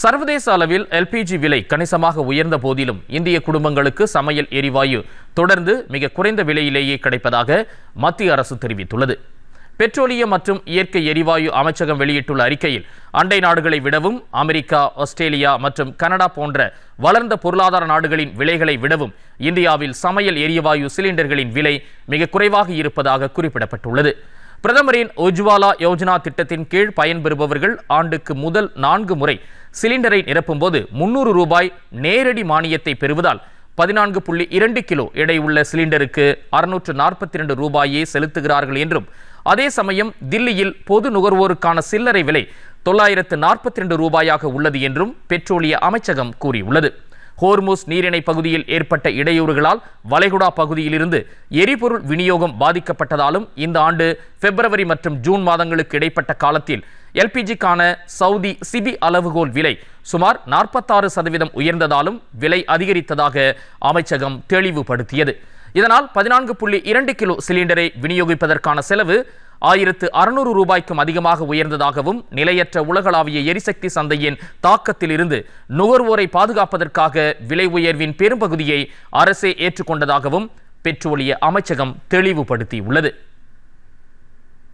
சர்வதேச அளவில் எல்பிஜி விலை கணிசமாக உயர்ந்த போதிலும் இந்திய குடும்பங்களுக்கு சமையல் எரிவாயு தொடர்ந்து மிக குறைந்த விலையிலேயே கிடைப்பதாக மத்திய அரசு தெரிவித்துள்ளது. பெட்ரோலியம் மற்றும் இயற்கை எரிவாயு அமைச்சகம் வெளியிட்டுள்ள அறிக்கையில் அண்டை நாடுகளை விடவும் அமெரிக்கா, ஆஸ்திரேலியா மற்றும் கனடா போன்ற வளர்ந்த பொருளாதார நாடுகளின் விலைகளை விடவும் இந்தியாவில் சமையல் எரிவாயு சிலிண்டர்களின் விலை மிக குறைவாக இருப்பதாக குறிப்பிடப்பட்டுள்ளது. பிரதமரின் உஜ்வாலா யோஜனா திட்டத்தின் கீழ் பயன்பெறுபவர்கள் ஆண்டுக்கு முதல் 4 முறை சிலிண்டரை நிரப்பும் போது 300 ரூபாய் நேரடி மானியத்தை பெறுவதால் 14.2 கிலோ எடை உள்ள சிலிண்டருக்கு 642 ரூபாயே செலுத்துகிறார்கள் என்றும், அதே சமயம் தில்லியில் பொது நுகர்வோருக்கான சில்லறை விலை 942 ரூபாயாக உள்ளது என்றும் பெட்ரோலிய அமைச்சகம் கூறியுள்ளது. ஹோர்முஸ் நீரிணை பகுதியில் ஏற்பட்ட இடையூறுகளால் வளைகுடா பகுதியிலிருந்து எரிபொருள் விநியோகம் பாதிக்கப்பட்டதாலும் இந்த ஆண்டு பிப்ரவரி மற்றும் ஜூன் மாதங்களுக்கு இடைப்பட்ட காலத்தில் எல்பிஜிக்கான சவுதி சிபி அளவுகோல் விலை சுமார் 46% உயர்ந்ததாலும் விலை அதிகரித்ததாக அமைச்சகம் தெளிவுபடுத்தியது. இதனால் 14.2 கிலோ சிலிண்டரை விநியோகிப்பதற்கான செலவு 1600 ரூபாய்க்கும் அதிகமாக உயர்ந்ததாகவும், நிலையற்ற உலகளாவிய எரிசக்தி சந்தையின் தாக்கத்தில் இருந்து நுகர்வோரை பாதுகாப்பதற்காக விலை உயர்வின் பெரும்பகுதியை அரசே ஏற்றுக்கொண்டதாகவும் பெட்ரோலிய அமைச்சகம் தெளிவுபடுத்தியுள்ளது.